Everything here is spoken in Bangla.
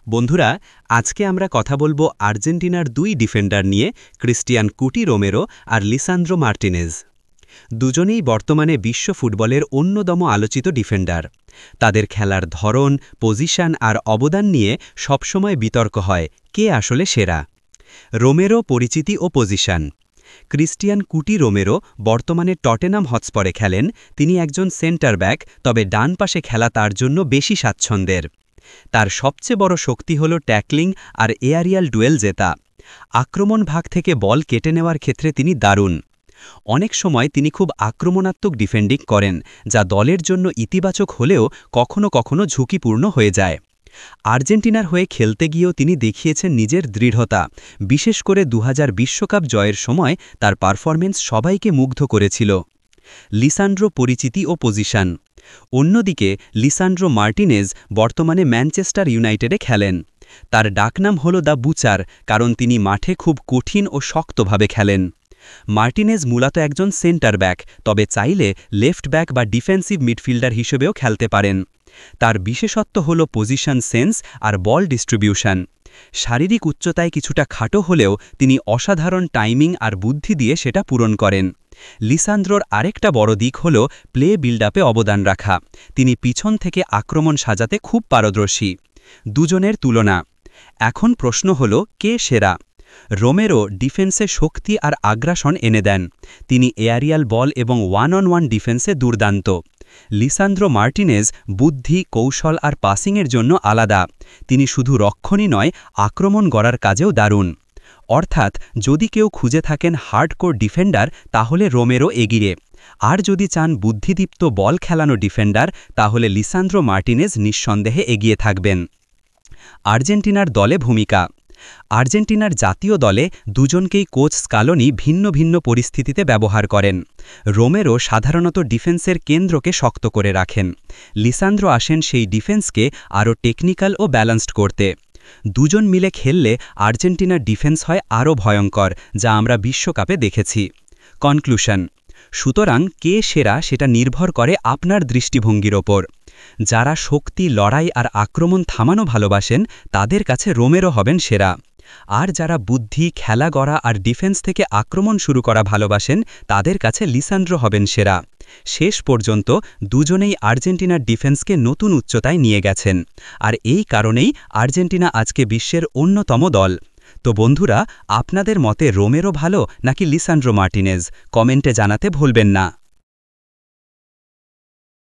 বন্ধুরা, আজকে আমরা কথা বলবো আর্জেন্টিনার দুই ডিফেন্ডার নিয়ে, ক্রিস্টিয়ান কুটি রোমেরো আর লিসান্দ্রো মার্টিনেজ। দুজনেই বর্তমানে বিশ্ব ফুটবলের অন্যতম আলোচিত ডিফেন্ডার। তাদের খেলার ধরন, পজিশন আর অবদান নিয়ে সবসময় বিতর্ক হয়, কে আসলে সেরা। রোমেরো পরিচিতি ও পজিশন। ক্রিস্টিয়ান কুটি রোমেরো বর্তমানে টটেনাম হটস্পরে খেলেন। তিনি একজন সেন্টার ব্যাক, তবে ডান পাশে খেলা তার জন্য বেশি স্বাচ্ছন্দ্যের। তার সবচেয়ে বড় শক্তি হল ট্যাকলিং আর এয়ারিয়াল ডুয়েল জেতা। আক্রমণ ভাগ থেকে বল কেটে নেওয়ার ক্ষেত্রে তিনি দারুণ। অনেক সময় তিনি খুব আক্রমণাত্মক ডিফেন্ডিং করেন, যা দলের জন্য ইতিবাচক হলেও কখনো কখনো ঝুঁকিপূর্ণ হয়ে যায়। আর্জেন্টিনার হয়ে খেলতে গিয়েও তিনি দেখিয়েছেন নিজের দৃঢ়তা। বিশেষ করে 2000 বিশ্বকাপ জয়ের সময় তার পারফরমেন্স সবাইকে মুগ্ধ করেছিল। লিসান্ড্রো পরিচিতি ও পজিশন। অন্যদিকে লিসান্ড্রো মার্টিনেজ বর্তমানে ম্যানচেস্টার ইউনাইটেডে খেলেন। তার ডাকনাম হল দ্য বুচার, কারণ তিনি মাঠে খুব কঠিন ও শক্তভাবে খেলেন। মার্টিনেজ মূলত একজন সেন্টার ব্যাক, তবে চাইলে লেফট ব্যাক বা ডিফেন্সিভ মিডফিল্ডার হিসেবেও খেলতে পারেন। তার বিশেষত্ব হল পজিশন সেন্স আর বল ডিস্ট্রিবিউশন। শারীরিক উচ্চতায় কিছুটা খাটো হলেও তিনি অসাধারণ টাইমিং আর বুদ্ধি দিয়ে সেটা পূরণ করেন। লিসান্দ্রোর আরেকটা বড় দিক হল প্লে বিল্ড আপে অবদান রাখা। তিনি পিছন থেকে আক্রমণ সাজাতে খুব পারদর্শী। দুজনের তুলনা। এখন প্রশ্ন হল, কে সেরা। রোমেরো ডিফেন্সে শক্তি আর আগ্রাসন এনে দেন। তিনি এয়ারিয়াল বল এবং ওয়ান-অন-ওয়ান ডিফেন্সে দুর্দান্ত। লিসান্দ্রো মার্টিনেজ বুদ্ধি, কৌশল আর পাসিংয়ের জন্য আলাদা। তিনি শুধু রক্ষণই নয়, আক্রমণ গড়ার কাজেও দারুণ। অর্থাৎ যদি কেউ খুঁজে থাকেন হার্ডকোর ডিফেন্ডার, তাহলে রোমেরো এগিয়ে। আর যদি চান বুদ্ধিদীপ্ত বল খেলানো ডিফেন্ডার, তাহলে লিসান্দ্রো মার্টিনেজ নিঃসন্দেহে এগিয়ে থাকবেন। আর্জেন্টিনার দলে ভূমিকা। আর্জেন্টিনার জাতীয় দলে দুজনকেই কোচ স্কালোনি ভিন্ন ভিন্ন পরিস্থিতিতে ব্যবহার করেন। রোমেরো সাধারণত ডিফেন্সের কেন্দ্রকে শক্ত করে রাখেন। লিসান্দ্রো আসেন সেই ডিফেন্সকে আরও টেকনিক্যাল ও ব্যালেন্সড করতে। দুজন মিলে খেললে আর্জেন্টিনার ডিফেন্স হয় আরও ভয়ঙ্কর, যা আমরা বিশ্বকাপে দেখেছি। কনক্লুশন। সুতরাং কে সেরা সেটা নির্ভর করে আপনার দৃষ্টিভঙ্গির ওপর। যারা শক্তি, লড়াই আর আক্রমণ থামানো ভালোবাসেন, তাদের কাছে রোমেরো হবেন সেরা। আর যারা বুদ্ধি, খেলা গড়া আর ডিফেন্স থেকে আক্রমণ শুরু করা ভালোবাসেন, তাদের কাছে লিসান্দ্রো হবেন সেরা। শেষ পর্যন্ত দুজনেই আর্জেন্টিনার ডিফেন্সকে নতুন উচ্চতায় নিয়ে গেছেন। আর এই কারণেই আর্জেন্টিনা আজকে বিশ্বের অন্যতম দল। তো বন্ধুরা, আপনাদের মতে রোমেরো ভালো নাকি লিসান্দ্রো মার্টিনেজ? কমেন্টে জানাতে ভুলবেন না।